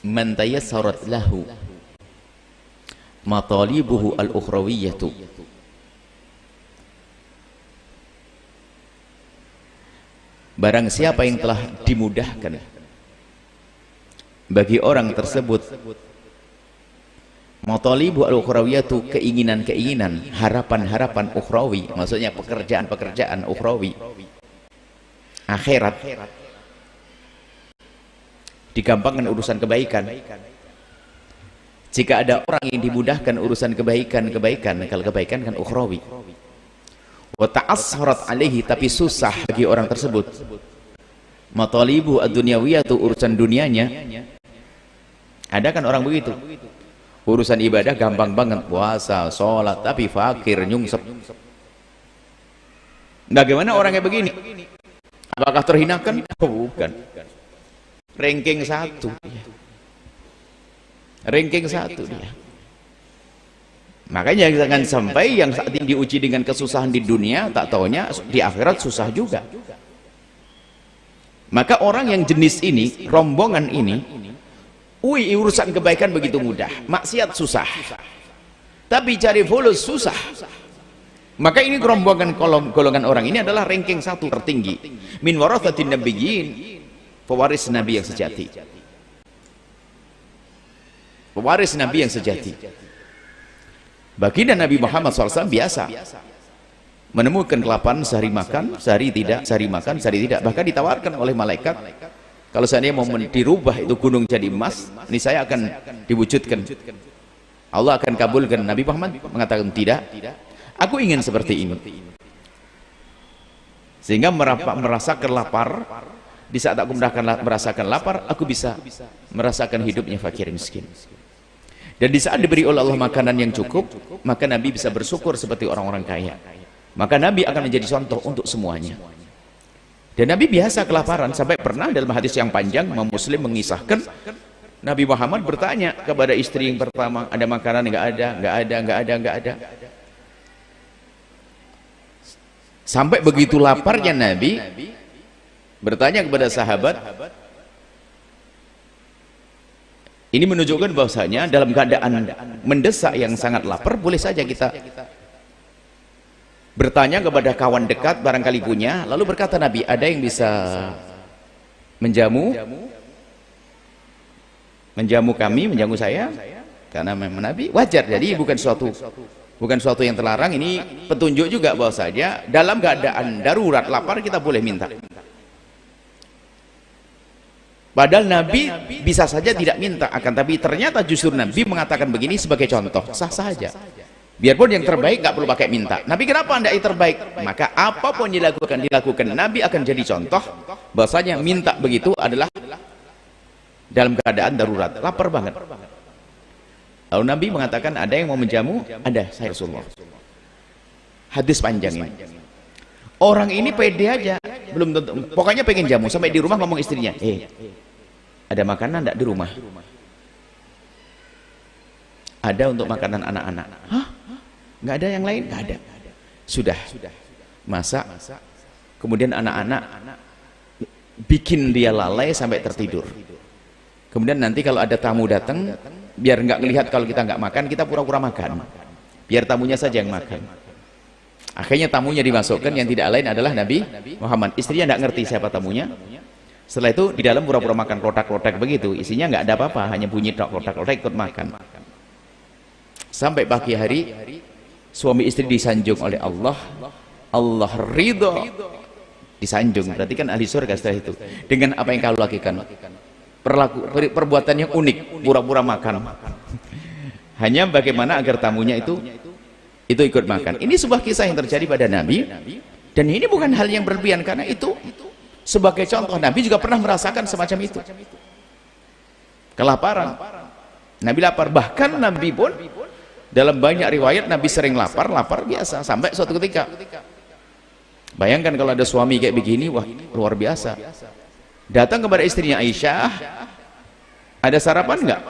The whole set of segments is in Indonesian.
man tayassarat lahu matalibuhu al-ukhrawiyyatu, barang siapa yang telah dimudahkan bagi orang tersebut matalibu al-ukhrawiyatu, keinginan-keinginan, harapan-harapan ukhrawi, maksudnya pekerjaan-pekerjaan ukhrawi, akhirat, digampangkan urusan kebaikan. Jika ada orang yang dimudahkan urusan kebaikan, kalau kebaikan kan ukhrawi, wa ta'assarat alaihi, tapi susah bagi orang tersebut matalibu ad-dunyawiyatu, urusan dunianya. Ada kan orang begitu, urusan ibadah gampang banget, puasa, sholat, tapi fakir, nyungsep. Bagaimana orangnya begini? Apakah terhinakan? Oh, bukan. Ranking 1 dia. Ranking 1 dia. Makanya jangan sampai yang saat ini diuji dengan kesusahan di dunia, tak taunya di akhirat susah juga. Maka orang yang jenis ini, rombongan ini, urusan kebaikan begitu mudah, maksiat susah, tapi cari fulus susah. Maka ini rombongan golongan orang ini adalah ranking 1 tertinggi, min warathatin nabiyyin, pewaris nabi yang sejati, pewaris nabi yang sejati. Baginda Nabi Muhammad SAW biasa menemukan kelaparan, sehari makan, sehari tidak, sehari makan, sehari tidak. Bahkan ditawarkan oleh malaikat, kalau seandainya mau dirubah itu gunung jadi emas, ini saya akan diwujudkan, Allah akan kabulkan. Nabi Muhammad mengatakan tidak, aku ingin seperti ini. Sehingga merasakan lapar, di saat aku merasakan lapar, aku bisa merasakan hidupnya fakir miskin. Dan di saat diberi oleh Allah makanan yang cukup, maka Nabi bisa bersyukur seperti orang-orang kaya. Maka Nabi akan menjadi contoh untuk semuanya. Dan Nabi biasa kelaparan, sampai pernah dalam hadis yang panjang Imam Muslim mengisahkan, Nabi Muhammad bertanya kepada istri yang pertama, ada makanan? Enggak ada, enggak ada, enggak ada, enggak ada. Sampai begitu laparnya Nabi bertanya kepada sahabat. Ini menunjukkan bahwasanya dalam keadaan mendesak yang sangat lapar, boleh saja kita bertanya kepada kawan dekat, barangkali punya. Lalu berkata Nabi, ada yang bisa menjamu kami, menjamu saya? Karena memang Nabi wajar, jadi bukan suatu yang terlarang. Ini petunjuk juga bahwasanya dalam keadaan darurat lapar kita boleh minta. Padahal Nabi bisa saja tidak minta, akan tapi ternyata justru Nabi mengatakan begini sebagai contoh, sah-sah saja. Biarpun yang terbaik nggak perlu pakai minta. Nabi kenapa anda yang terbaik? Maka apapun dilakukan, Nabi akan jadi contoh bahwasanya minta begitu adalah dalam keadaan darurat, lapar banget. Lalu Nabi mengatakan, ada yang mau menjamu? Ada, saya Rasulullah. Hadis panjang ini. Orang ini pede aja, belum tentu, pokoknya pengen jamu, sampai di rumah ngomong istrinya, ada makanan enggak di rumah? Ada untuk makanan anak-anak. Hah? Nggak ada yang lain? Nggak ada. Sudah masak, kemudian anak-anak bikin dia lalai sampai tertidur. Kemudian nanti kalau ada tamu datang, biar nggak ngelihat kalau kita nggak makan, kita pura-pura makan, biar tamunya saja yang makan. Akhirnya tamunya dimasukkan, yang tidak lain adalah Nabi Muhammad. Istrinya nggak ngerti siapa tamunya. Setelah itu di dalam pura-pura makan klotak-klotak begitu, isinya nggak ada apa-apa, hanya bunyi klotak-klotak, ikut makan. Sampai pagi hari suami istri disanjung oleh Allah. Allah ridho, disanjung, berarti kan ahli surga. Setelah itu, dengan apa yang kau lakukan, perbuatan yang unik, pura-pura makan. Hanya bagaimana agar tamunya itu ikut makan. Ini sebuah kisah yang terjadi pada Nabi, dan ini bukan hal yang berlebihan, karena itu sebagai contoh. Nabi juga pernah merasakan semacam itu, kelaparan. Nabi lapar, bahkan Nabi pun dalam banyak riwayat Nabi sering lapar biasa, sampai suatu ketika, bayangkan kalau ada suami kayak begini, wah luar biasa, datang kepada istrinya Aisyah, ada sarapan enggak?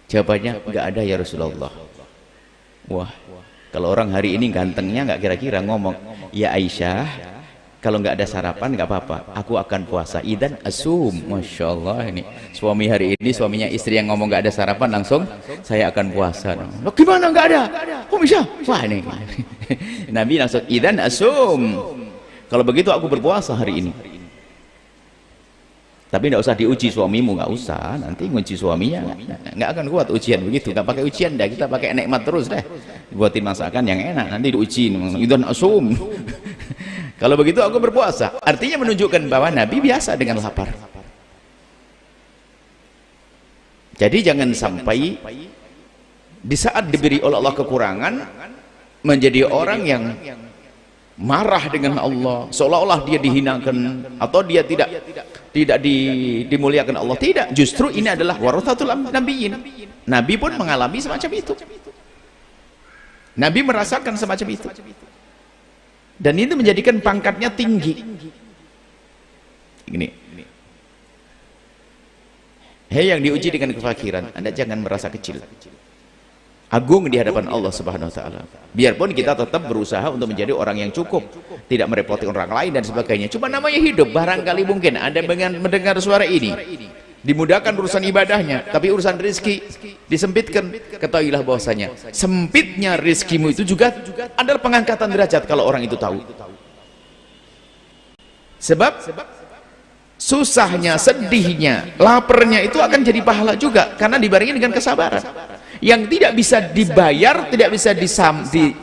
Jawabannya, enggak ada ya Rasulullah. Wah, kalau orang hari ini gantengnya enggak kira-kira ngomong, ya Aisyah, kalau nggak ada sarapan nggak apa-apa, aku akan puasa. Idan asum. Masya Allah, ini suami hari ini, suaminya istri yang ngomong nggak ada sarapan langsung saya akan puasa. Loh, gimana nggak ada? Kok bisa? Wah ini Nabi langsung idan asum, kalau begitu aku berpuasa hari ini. Tapi nggak usah diuji suamimu, nggak usah, nanti nguji suaminya nggak akan kuat ujian begitu. Nggak pakai ujian dah, kita pakai nikmat terus deh, buatin masakan yang enak, nanti diuji idan asum. Kalau begitu aku berpuasa, artinya menunjukkan bahwa Nabi biasa dengan lapar. Jadi jangan sampai di saat diberi oleh Allah kekurangan menjadi orang yang marah dengan Allah, seolah-olah dia dihinakan atau dia tidak dimuliakan Allah. Tidak, justru ini adalah warathatul nabiyyin. Nabi pun mengalami semacam itu. Nabi merasakan semacam itu. Dan itu menjadikan pangkatnya tinggi. Gini. Hei yang diuji dengan kefakiran, Anda jangan merasa kecil. Agung di hadapan Allah Subhanahu wa taala. Biarpun kita tetap berusaha untuk menjadi orang yang cukup, tidak merepoti orang lain dan sebagainya. Cuma namanya hidup, barangkali mungkin Anda mendengar suara ini, dimudahkan urusan ibadahnya, tapi urusan rezeki disempitkan. Ketahuilah bahwasanya sempitnya rezekimu itu juga adalah pengangkatan derajat kalau orang itu tahu. Sebab susahnya, sedihnya, laparnya itu akan jadi pahala juga karena dibarengi dengan kesabaran. Yang tidak bisa dibayar, tidak bisa disaingi,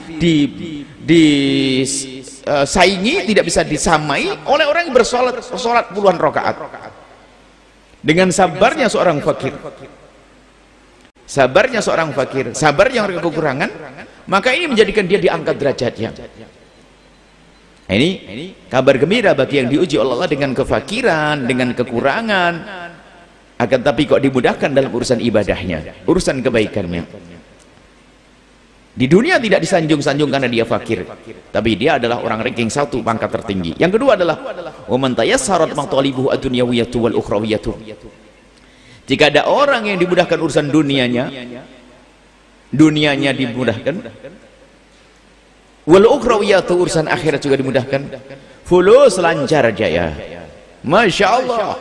tidak bisa disamai oleh orang yang bersolat puluhan rakaat. Dengan sabarnya seorang fakir, sabarnya seorang fakir, sabar yang kekurangan, maka ini menjadikan dia diangkat derajatnya. Ini kabar gembira bagi yang diuji oleh Allah dengan kefakiran, dengan kekurangan, akan tapi kok dimudahkan dalam urusan ibadahnya, urusan kebaikannya. Di dunia tidak disanjung-sanjung karena dia fakir, tapi dia adalah orang ranking 1, pangkat tertinggi. Yang kedua adalah wa man tayassarat matalibuhu ad-dunyawiyatu wal ukhrawiyatu. Jika ada orang yang dimudahkan urusan dunianya dimudahkan, wal ukhrawiyatu, urusan akhirat juga dimudahkan, fulus lancar jaya. Masya Allah,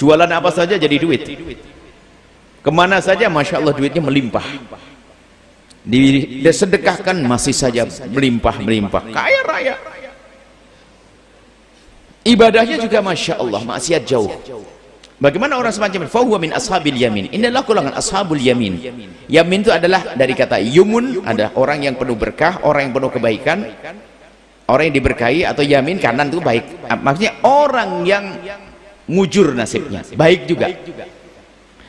jualan apa saja jadi duit, kemana saja Masya Allah duitnya melimpah, disedekahkan masih saja melimpah, kaya raya. Ibadahnya juga Masya Allah, maksiat jauh. Bagaimana orang semacam ini? Fahuwa min ashabil yamin. Inilah golongan ashabul yamin. Yamin itu adalah dari kata yumun, ada orang yang penuh berkah, orang yang penuh kebaikan, orang yang diberkahi. Atau yamin, kanan itu baik, maksudnya orang yang mujur nasibnya, baik juga,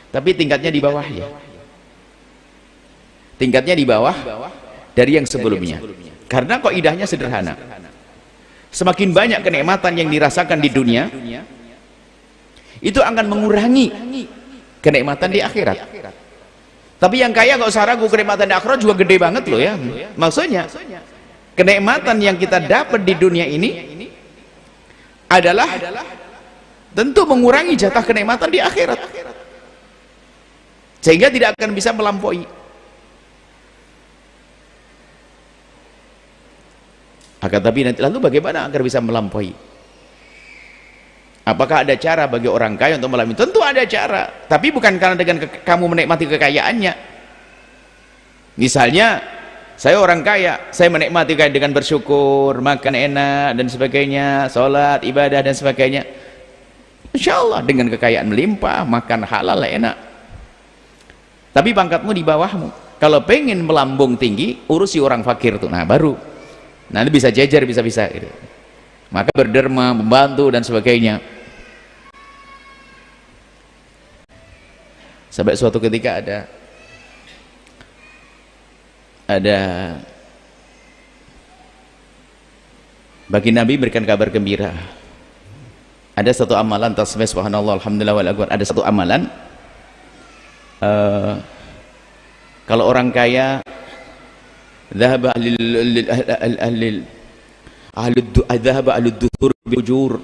tapi tingkatnya di bawah ya, tingkatnya di bawah dari yang sebelumnya. Karena kaidahnya sederhana, semakin banyak kenikmatan yang dirasakan di dunia, itu akan mengurangi kenikmatan di akhirat. Tapi yang kaya nggak usah ragu, kenikmatan di akhirat juga gede banget loh ya. Maksudnya kenikmatan yang kita dapat di dunia ini adalah tentu mengurangi jatah kenikmatan di akhirat, sehingga tidak akan bisa melampaui. Akan tapi nanti, lalu bagaimana agar bisa melampaui? Apakah ada cara bagi orang kaya untuk melampaui? Tentu ada cara, tapi bukan karena dengan kamu menikmati kekayaannya. Misalnya saya orang kaya, saya menikmati kaya dengan bersyukur, makan enak dan sebagainya, sholat, ibadah dan sebagainya. Insya Allah dengan kekayaan melimpah, makan halal enak. Tapi pangkatmu di bawahmu. Kalau pengen melambung tinggi, urusi orang fakir tuh, nah baru nanti bisa jajar, bisa gitu. Maka berderma, membantu dan sebagainya. Sampai suatu ketika ada bagi Nabi berikan kabar gembira. Ada satu amalan, tasbih subhanallah alhamdulillah wal akbar, ada satu amalan, kalau orang kaya dhahaba ahlud-duthur bi-ujur,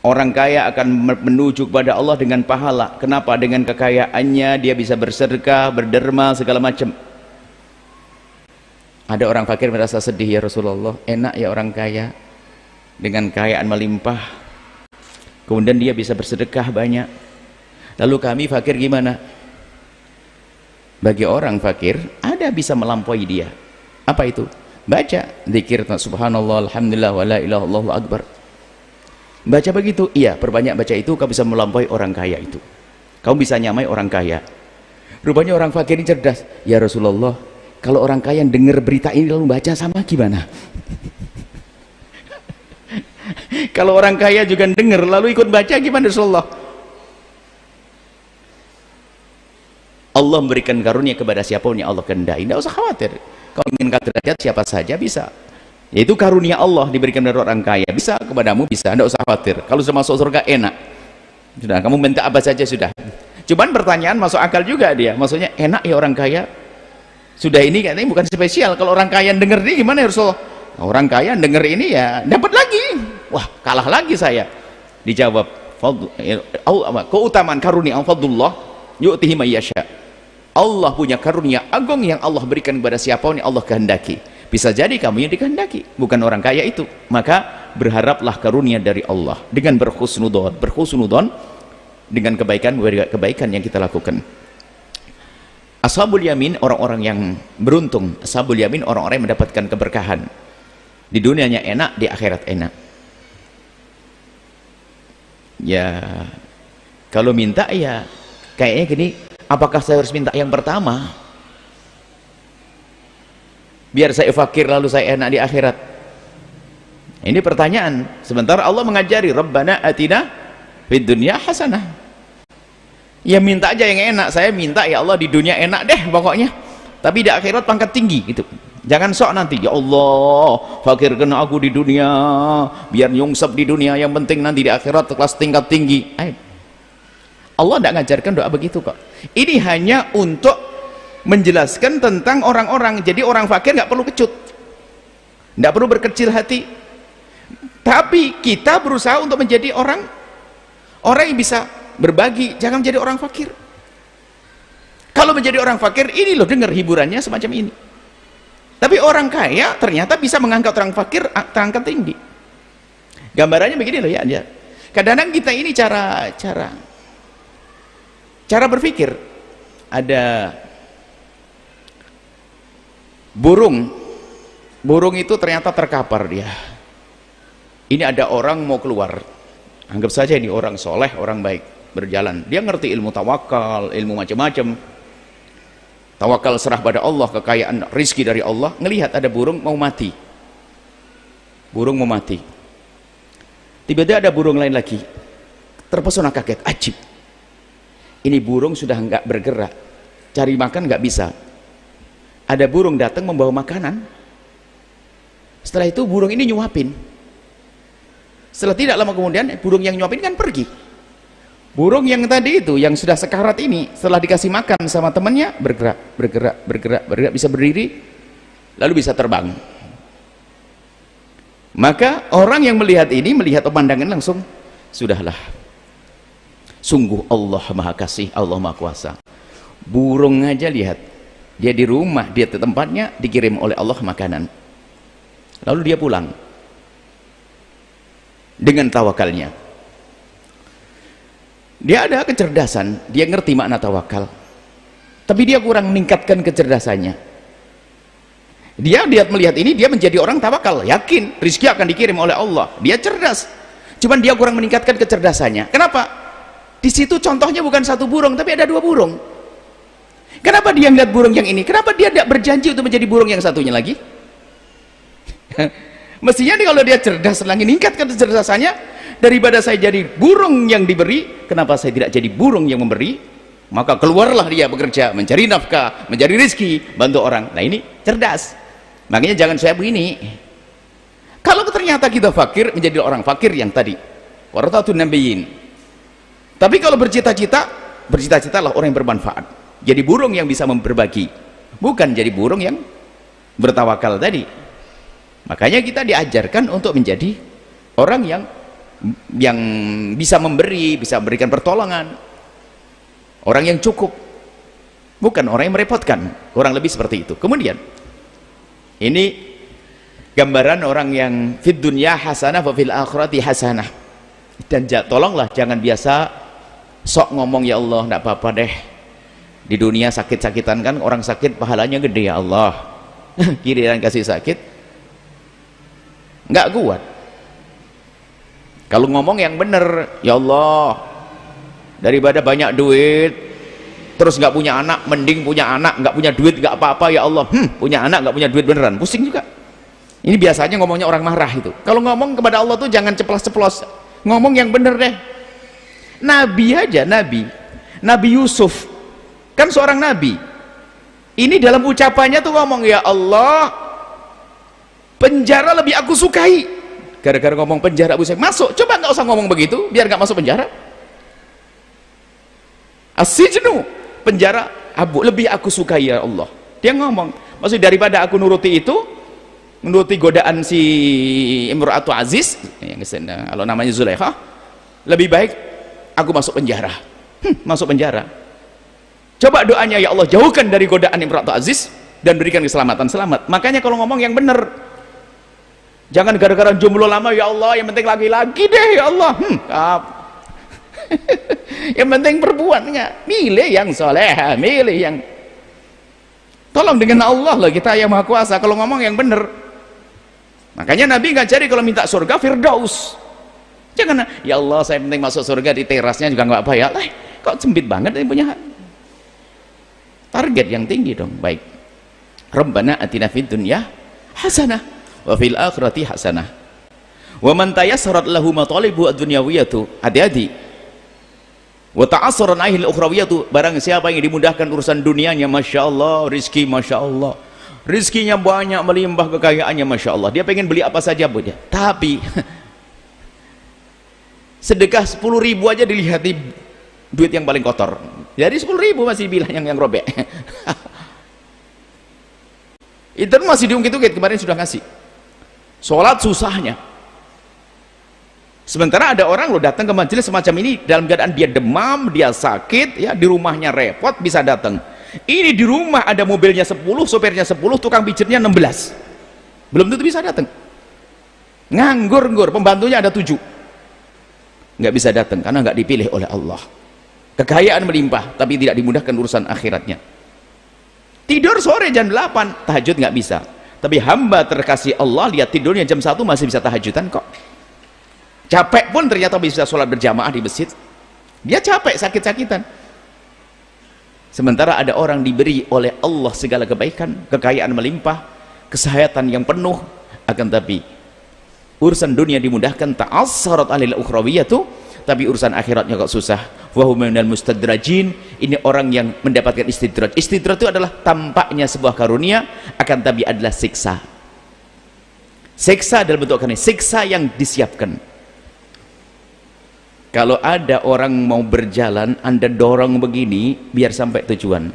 orang kaya akan menuju kepada Allah dengan pahala. Kenapa? Dengan kekayaannya dia bisa bersedekah, berderma, segala macam. Ada orang fakir merasa sedih, ya Rasulullah, enak ya orang kaya dengan kekayaan melimpah, kemudian dia bisa bersedekah banyak. Lalu kami fakir gimana? Bagi orang fakir ada bisa melampaui dia. Apa itu? Baca zikir subhanallah alhamdulillah wala ilaha illallah akbar. Baca begitu, iya, perbanyak baca itu, kau bisa melampaui orang kaya itu, kau bisa nyamai orang kaya. Rupanya orang fakir ini cerdas. Ya Rasulullah, kalau orang kaya dengar berita ini lalu baca sama gimana? Kalau orang kaya juga dengar lalu ikut baca gimana Rasulullah? Allah memberikan karunia kepada siapapun yang Allah kehendaki. Tidak usah khawatir. Kau ingin derajat siapa saja bisa. Yaitu karunia Allah diberikan dari orang kaya. Bisa kepadamu, bisa. Tidak usah khawatir. Kalau sudah masuk surga enak. Sudah, kamu minta apa saja sudah. Cuman pertanyaan masuk akal juga dia. Maksudnya enak ya orang kaya. Sudah ini katanya bukan spesial. Kalau orang kaya denger ini gimana ya Rasulullah? Orang kaya denger ini ya dapat lagi. Wah, kalah lagi saya. Dijawab, keutamaan karunia fadlullah yu'tihi may yasha. Allah punya karunia agung yang Allah berikan kepada siapa yang Allah kehendaki. Bisa jadi kamu yang dikehendaki, bukan orang kaya itu. Maka berharaplah karunia dari Allah dengan berhusnudon dengan kebaikan yang kita lakukan. Ashabul yamin, orang-orang yang beruntung. Ashabul yamin, orang-orang yang mendapatkan keberkahan. Di dunianya enak, di akhirat enak. Ya, kalau minta ya kayaknya gini, apakah saya harus minta yang pertama? Biar saya fakir lalu saya enak di akhirat. Ini pertanyaan. Sementara Allah mengajari, Rabbana atina fid dunya hasanah. Ya minta aja yang enak. Saya minta ya Allah di dunia enak deh pokoknya. Tapi di akhirat pangkat tinggi gitu. Jangan sok nanti, ya Allah fakirkan aku di dunia biar nyungsep di dunia, yang penting nanti di akhirat kelas tingkat tinggi. Allah tidak ngajarkan doa begitu kok. Ini hanya untuk menjelaskan tentang orang-orang. Jadi orang fakir nggak perlu kecut, nggak perlu berkecil hati, tapi kita berusaha untuk menjadi orang yang bisa berbagi. Jangan menjadi orang fakir. Kalau menjadi orang fakir, ini loh dengar hiburannya semacam ini. Tapi orang kaya ternyata bisa mengangkat orang fakir terangkat tinggi. Gambarannya begini loh ya. Kadang-kadang kita ini cara berpikir. Ada burung itu ternyata terkapar dia. Ini ada orang mau keluar, anggap saja ini orang soleh, orang baik, berjalan, dia ngerti ilmu tawakal, ilmu macam-macam, tawakal serah pada Allah, kekayaan rizki dari Allah. Ngelihat ada burung mau mati, tiba-tiba ada burung lain lagi, terpesona, kaget, ajib, ini burung sudah nggak bergerak, cari makan nggak bisa. Ada burung datang membawa makanan. Setelah itu burung ini nyuapin. Setelah tidak lama kemudian burung yang nyuapin kan pergi. Burung yang tadi itu yang sudah sekarat ini setelah dikasih makan sama temannya bergerak, bisa berdiri, lalu bisa terbang. Maka orang yang melihat ini, melihat pemandangan langsung, sudahlah, sungguh Allah Maha Kasih, Allah Maha Kuasa. Burung aja lihat, dia di rumah, dia di tempatnya, dikirim oleh Allah makanan, lalu dia pulang dengan tawakalnya. Dia ada kecerdasan, dia ngerti makna tawakal, tapi dia kurang meningkatkan kecerdasannya. Dia melihat ini, dia menjadi orang tawakal, yakin rizki akan dikirim oleh Allah, dia cerdas, cuman dia kurang meningkatkan kecerdasannya. Kenapa? Di situ contohnya bukan satu burung, tapi ada dua burung. Kenapa dia melihat burung yang ini? Kenapa dia tidak berjanji untuk menjadi burung yang satunya lagi? Mestinya kalau dia cerdas, lagi meningkatkan kecerdasannya, daripada saya jadi burung yang diberi, kenapa saya tidak jadi burung yang memberi? Maka keluarlah dia bekerja, mencari nafkah, mencari rezeki, bantu orang. Nah ini cerdas. Makanya jangan saya begini. Kalau ternyata kita fakir, menjadi orang fakir yang tadi, warathatun nabiyyin. Tapi kalau bercita-citalah orang yang bermanfaat, jadi burung yang bisa berbagi, bukan jadi burung yang bertawakal tadi. Makanya kita diajarkan untuk menjadi orang yang bisa memberi, bisa memberikan pertolongan, orang yang cukup, bukan orang yang merepotkan, kurang lebih seperti itu. Kemudian Ini gambaran orang yang fid dunya hasanah wa fil akhirati hasanah. Dan tolonglah jangan biasa sok ngomong, ya Allah enggak apa-apa deh, di dunia sakit-sakitan kan, orang sakit pahalanya gede ya Allah, kiriran kasih sakit nggak kuat. Kalau ngomong yang bener, ya Allah daripada banyak duit terus nggak punya anak, mending punya anak nggak punya duit nggak apa-apa ya Allah. Punya anak nggak punya duit beneran, pusing juga. Ini biasanya ngomongnya orang marah itu. Kalau ngomong kepada Allah tuh jangan ceplos-ceplos, ngomong yang bener deh. Nabi aja, Nabi Yusuf kan seorang nabi, ini dalam ucapannya tuh ngomong, ya Allah penjara lebih aku sukai. Gara-gara ngomong penjara aku sukai, masuk. Coba nggak usah ngomong begitu biar nggak masuk penjara. Asijnu, penjara abu, lebih aku sukai ya Allah. Dia ngomong, maksud daripada aku nuruti itu, menuruti godaan si Imra'atu Aziz yang kalau namanya Zulaikha, lebih baik aku masuk penjara. Masuk penjara. Coba doanya, ya Allah jauhkan dari godaan Imra'atu Aziz dan berikan keselamatan. Selamat. Makanya kalau ngomong yang benar, jangan gara-gara jomblo lama, ya Allah yang penting laki-laki deh ya Allah. Yang penting perempuan, enggak, milih yang soleh, milih yang, tolong dengan Allah loh, kita yang maha kuasa. Kalau ngomong yang benar, makanya Nabi nggak cari kalau minta surga Firdaus. Jangan, ya Allah saya penting masuk surga di terasnya juga nggak apa ya. Lah, kok sempit banget yang punya target yang tinggi dong. Baik, Rabbana atina fid dunya hasanah wa fil akhirati hasanah wa man tayassarat lahu matalibu ad-dunyawiyatu, hati-hati, wa ta'assaran ahil ukhrawiyatu, barang siapa yang dimudahkan urusan dunianya, masya Allah, rizki masya Allah, rizkinya banyak, melimpah, kekayaannya masya Allah, dia pengen beli apa saja boleh, tapi sedekah 10.000 aja dilihat duit yang paling kotor, jadi 10.000 masih bilang yang robek. Itu masih diungkit-ungkit, kemarin sudah ngasih. Sholat susahnya, sementara ada orang lo datang ke majelis semacam ini dalam keadaan dia demam, dia sakit ya, di rumahnya repot bisa datang. Ini di rumah ada mobilnya 10, sopirnya 10, tukang pijitnya 16, belum tentu bisa datang. Nganggur, pembantunya ada 7, nggak bisa datang karena nggak dipilih oleh Allah. Kekayaan melimpah tapi tidak dimudahkan urusan akhiratnya. Tidur sore jam 8, tahajud nggak bisa. Tapi hamba terkasih Allah, lihat tidurnya jam 1 masih bisa tahajudan kok. Capek pun ternyata bisa sholat berjamaah di masjid. Dia capek, sakit-sakitan. Sementara ada orang diberi oleh Allah segala kebaikan, kekayaan melimpah, kesehatan yang penuh, akan tapi urusan dunia dimudahkan, ta'assarat alil ukhrawiyatu, tapi urusan akhiratnya kok susah. Wa hum minal mustadrajin, ini orang yang mendapatkan istidraj. Istidraj itu adalah tampaknya sebuah karunia, akan tapi adalah siksa. Siksa dalam bentuk siksa yang disiapkan. Kalau ada orang mau berjalan, Anda dorong begini biar sampai tujuan.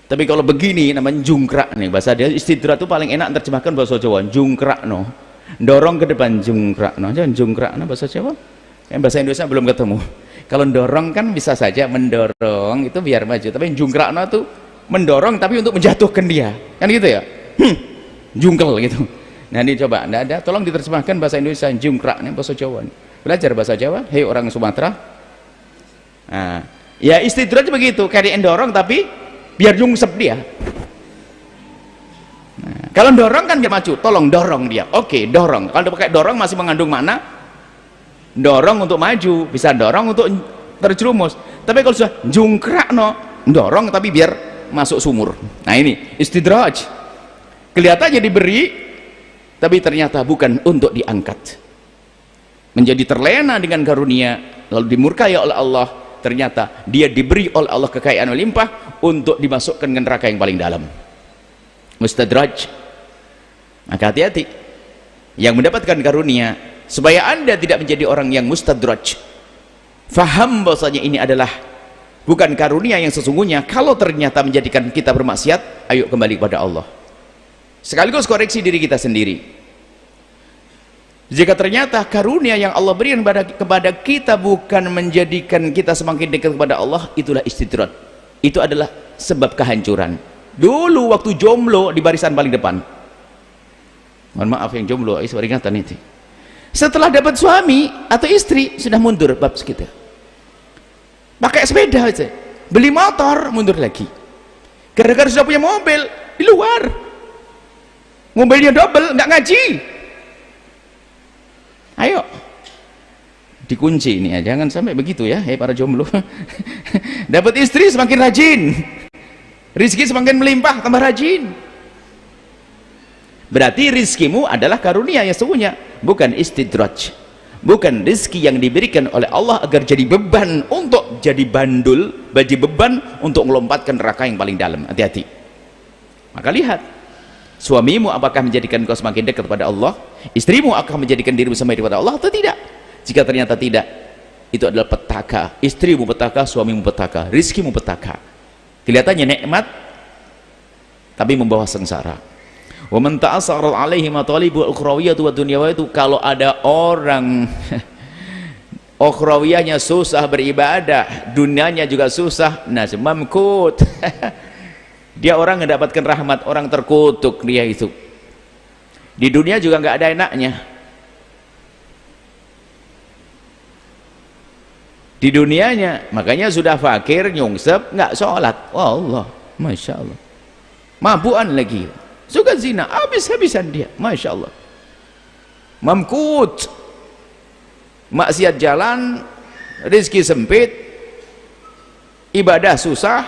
Tapi kalau begini namanya jungkrak nih, bahasa dia. Istidraj itu paling enak terjemahkan bahasa Jawa, jungkrak no. Dorong ke depan, jungkrak no. Jangan jungkrak no bahasa Jawa. Yang bahasa Indonesia belum ketemu. Kalau dorong kan bisa saja mendorong itu biar maju, tapi jungkrak no itu mendorong tapi untuk menjatuhkan dia. Kan gitu ya? Jungkel gitu. Nah, ini coba ada, tolong diterjemahkan bahasa Indonesia, jungkrak nih bahasa Jawa. Belajar bahasa Jawa, hei orang Sumatera. Nah, ya istidraj begitu, kayak dorong tapi biar nyungsep dia. Nah, kalau dorong kan dia maju, tolong dorong dia. Oke, dorong. Kalau pakai dorong masih mengandung makna dorong untuk maju, bisa dorong untuk terjerumus. Tapi kalau sudah jungkrak no, dorong tapi biar masuk sumur. Nah, ini istidraj. Kelihatannya diberi tapi ternyata bukan untuk diangkat. Menjadi terlena dengan karunia lalu dimurkai oleh Allah, ternyata dia diberi oleh Allah kekayaan melimpah untuk dimasukkan ke neraka yang paling dalam. Mustadraj. Maka hati-hati yang mendapatkan karunia, supaya Anda tidak menjadi orang yang mustadraj. Faham bahwasanya ini adalah bukan karunia yang sesungguhnya. Kalau ternyata menjadikan kita bermaksiat, ayo kembali kepada Allah. Sekaligus koreksi diri kita sendiri. Jika ternyata karunia yang Allah berikan kepada kita bukan menjadikan kita semakin dekat kepada Allah, itulah istidraj. Itu adalah sebab kehancuran. Dulu waktu jomblo di barisan paling depan, Mohon maaf yang jomblo, peringatan itu. Setelah dapat suami atau istri sudah mundur bab segitu. Pakai sepeda aja, beli motor mundur lagi. Gara-gara sudah punya mobil di luar, mobilnya double, nggak ngaji. Ayo, dikunci ini ya, jangan sampai begitu ya, para jomblo. Dapat istri semakin rajin, rizki semakin melimpah, tambah rajin. Berarti rizkimu adalah karunia yang sesungguhnya, bukan istidraj, bukan rizki yang diberikan oleh Allah agar jadi beban untuk jadi bandul, bagi beban untuk melompatkan neraka yang paling dalam. Hati-hati. Maka lihat, suamimu apakah menjadikan kau semakin dekat kepada Allah, istrimu akan menjadikan dirimu semakin dekat kepada Allah atau tidak. Jika ternyata tidak, itu adalah petaka. Istrimu petaka, suamimu petaka, rizkimu petaka. Kelihatannya nikmat tapi membawa sengsara. Wa man ta'assara 'alaihi matalibu al-ukhrawiyatu wa dunyawiyatu, kalau ada orang ukhrawiyahnya susah beribadah, dunianya juga susah, nah mamkut. Dia orang mendapatkan rahmat, orang terkutuk dia itu. Di dunia juga nggak ada enaknya. Di dunianya, makanya sudah fakir, nyungsep, nggak sholat. Wah Allah, Masya Allah. Mabuan lagi. Suka zina, habis-habisan dia, Masya Allah. Mamkut, maksiat jalan, rizki sempit, ibadah susah.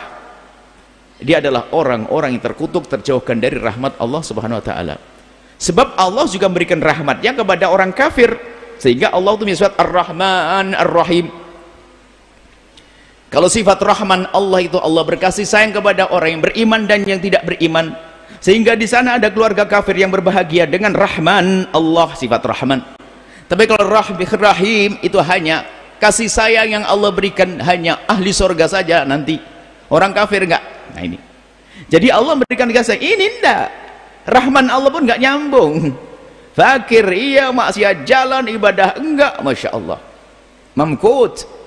Dia adalah orang-orang yang terkutuk, terjauhkan dari rahmat Allah Subhanahu Wa Taala. Sebab Allah juga memberikan rahmatnya kepada orang kafir, sehingga Allah itu menyebut Ar-Rahman Ar-Rahim. Kalau sifat Rahman Allah itu, Allah berkasih sayang kepada orang yang beriman dan yang tidak beriman, sehingga di sana ada keluarga kafir yang berbahagia dengan Rahman Allah, sifat Rahman. Tapi kalau Rahim itu hanya kasih sayang yang Allah berikan hanya ahli surga saja, nanti orang kafir enggak. Nah ini, jadi Allah memberikan kasih sayang ini enggak, Rahman Allah pun enggak nyambung. Fakir iya, maksiat jalan, ibadah enggak, Masya Allah. Mamkut.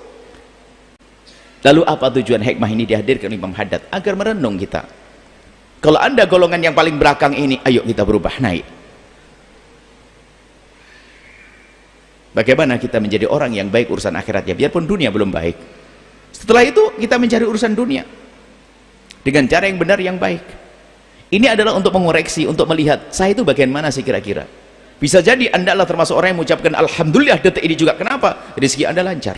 Lalu apa tujuan hikmah ini dihadirkan Imam Haddad? Agar merenung kita. Kalau anda golongan yang paling belakang ini, ayo kita berubah, naik. Bagaimana kita menjadi orang yang baik urusan akhiratnya, biarpun dunia belum baik. Setelah itu kita mencari urusan dunia dengan cara yang benar, yang baik. Ini adalah untuk mengoreksi, untuk melihat saya itu bagian mana sih kira-kira. Bisa jadi anda adalah termasuk orang yang mengucapkan Alhamdulillah detik ini juga. Kenapa? Rezeki anda lancar,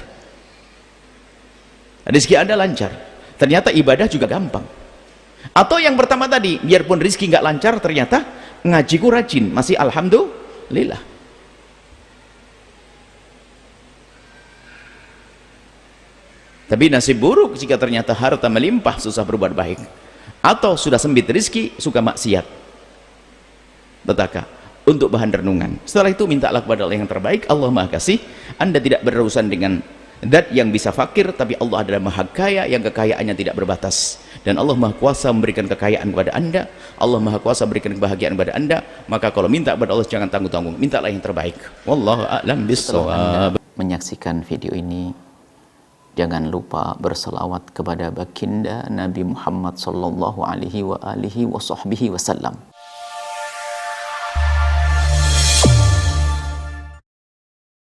rezeki anda lancar, ternyata ibadah juga gampang. Atau yang pertama tadi, biarpun rizki nggak lancar, ternyata ngajiku rajin, masih Alhamdulillah. Tapi nasib buruk jika ternyata harta melimpah, susah berbuat baik. Atau sudah sempit rizki, suka maksiat. Petaka. Untuk bahan renungan. Setelah itu mintalah kepada Allah yang terbaik. Allah Maha Kasih. Anda tidak berurusan dengan zat yang bisa fakir, tapi Allah adalah Maha Kaya yang kekayaannya tidak berbatas. Dan Allah Maha Kuasa memberikan kekayaan kepada anda, Allah Maha Kuasa memberikan kebahagiaan kepada anda. Maka kalau minta kepada Allah jangan tanggung-tanggung, mintalah yang terbaik. Wallahu a'lam bishawab. Menyaksikan video ini, jangan lupa berselawat kepada baginda Nabi Muhammad sallallahu alaihi wa alihi wa sahbihi wasallam.